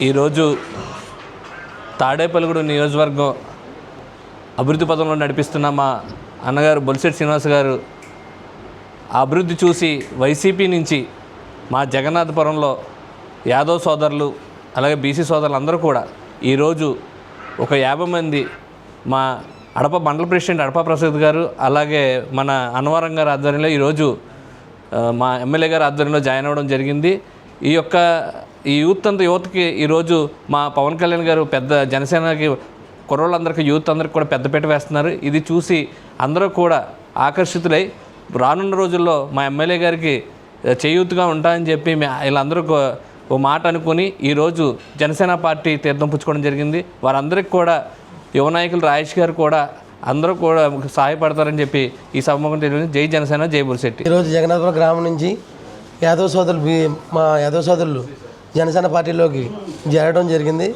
ఈరోజు తాడేపల్లిగూడెం నియోజకవర్గం అభివృద్ధి పథంలో నడిపిస్తున్న మా అన్నగారు బొలిశెట్టి శ్రీనివాస్ గారు ఆ అభివృద్ధి చూసి వైసీపీ నుంచి మా జగన్నాథపురంలో యాదవ్ సోదరులు అలాగే బీసీ సోదరులు అందరూ కూడా ఈరోజు ఒక 50 మంది మా అడప మండల ప్రెసిడెంట్ అడప ప్రసాద్ గారు అలాగే మన అన్నవరం గారి ఆధ్వర్యంలో ఈరోజు మా ఎమ్మెల్యే గారి ఆధ్వర్యంలో జాయిన్ అవ్వడం జరిగింది. ఈ యూత్కి ఈరోజు మా పవన్ కళ్యాణ్ గారు పెద్ద జనసేనకి కుర్రోళ్ళందరికీ యూత్ అందరికీ కూడా పెద్దపీట వేస్తున్నారు. ఇది చూసి అందరూ కూడా ఆకర్షితులై రానున్న రోజుల్లో మా ఎమ్మెల్యే గారికి చేయూతుగా ఉంటాయని చెప్పి వీళ్ళందరూ ఓ మాట అనుకుని ఈరోజు జనసేన పార్టీ తీర్థం పుచ్చుకోవడం జరిగింది. వారందరికీ కూడా యువ నాయకులు రాజేష్ గారు కూడా అందరూ కూడా సహాయపడతారని చెప్పి ఈ సభముఖం తెలియదు. జై జనసేన, జై బొలిశెట్టి. ఈరోజు జగన్నాథపురం గ్రామం నుంచి మా యాదవ్ సోదరులు జనసేన పార్టీలోకి చేరడం జరిగింది.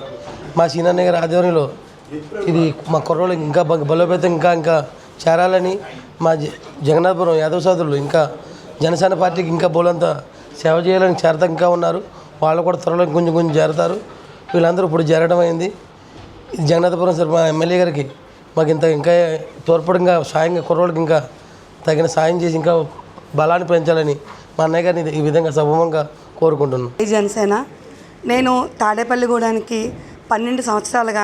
మా సీనన్నయ్య గారి ఆధ్వర్యంలో ఇది మా కుర్రోళ్ళు ఇంకా బలోపేతం ఇంకా చేరాలని మా జగన్నాథపురం యాదవ్ సోదరులు ఇంకా జనసేన పార్టీకి ఇంకా బోలంతా సేవ చేయాలని చేరతా ఇంకా ఉన్నారు. వాళ్ళు కూడా త్వరలో కొంచెం చేరతారు. వీళ్ళందరూ ఇప్పుడు చేరడం అయింది. ఇది జగన్నాథపురం సార్ మా ఎమ్మెల్యే గారికి మాకు ఇంకా తోడ్పడంగా సాయంగా కుర్రోళ్ళకి ఇంకా తగిన సాయం చేసి ఇంకా బలాన్ని పెంచాలని మా అన్నయ్య గారిని ఈ విధంగా సభమంగా కోరుకుంటున్నాను. జనసేన నేను తాడేపల్లిగూడానికి 12 సంవత్సరాలుగా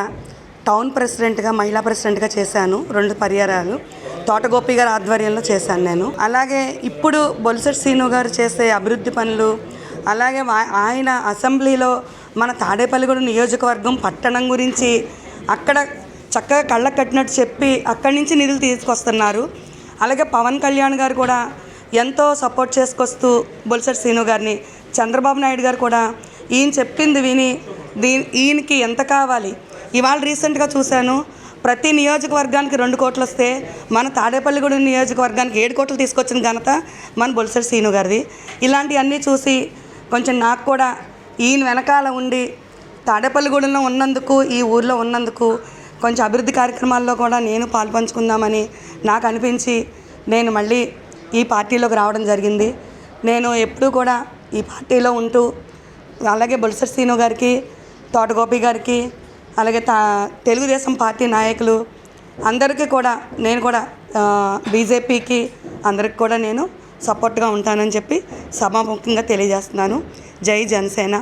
టౌన్ ప్రెసిడెంట్గా మహిళా ప్రెసిడెంట్గా చేశాను. 2 పర్యాయాలు తోటగోపి గారి ఆధ్వర్యంలో చేశాను నేను. అలాగే ఇప్పుడు బొలిశెట్టి శ్రీను గారు చేసే అభివృద్ధి పనులు, అలాగే ఆయన అసెంబ్లీలో మన తాడేపల్లిగూడెం నియోజకవర్గం పట్టణం గురించి అక్కడ చక్కగా కళ్ళకు కట్టినట్టు చెప్పి అక్కడి నుంచి నిధులు తీసుకొస్తున్నారు. అలాగే పవన్ కళ్యాణ్ గారు కూడా ఎంతో సపోర్ట్ చేసుకొస్తూ బొలిశెట్టి శ్రీను గారిని, చంద్రబాబు నాయుడు గారు కూడా ఈయన చెప్పింది విని ఈయనకి ఎంత కావాలి. ఇవాళ రీసెంట్గా చూశాను, ప్రతి నియోజకవర్గానికి 2 కోట్లు వస్తే మన తాడేపల్లిగూడెం నియోజకవర్గానికి 7 కోట్లు తీసుకొచ్చిన ఘనత మన బొలిశెట్టి శ్రీను గారిది. ఇలాంటివన్నీ చూసి కొంచెం నాకు కూడా ఈయన వెనకాల ఉండి తాడేపల్లిగూడెంలో ఉన్నందుకు, ఈ ఊర్లో ఉన్నందుకు కొంచెం అభివృద్ధి కార్యక్రమాల్లో కూడా నేను పాల్పంచుకుందామని నాకు అనిపించి నేను మళ్ళీ ఈ పార్టీలోకి రావడం జరిగింది. నేను ఎప్పుడూ కూడా ఈ పార్టీలో ఉంటూ అలాగే బొలిశెట్టి శ్రీను గారికి, తోటగోపి గారికి, అలాగే తెలుగుదేశం పార్టీ నాయకులు అందరికీ కూడా నేను కూడా బీజేపీకి అందరికి కూడా నేను సపోర్ట్గా ఉంటానని చెప్పి సభాముఖంగా తెలియజేస్తున్నాను. జై జనసేన.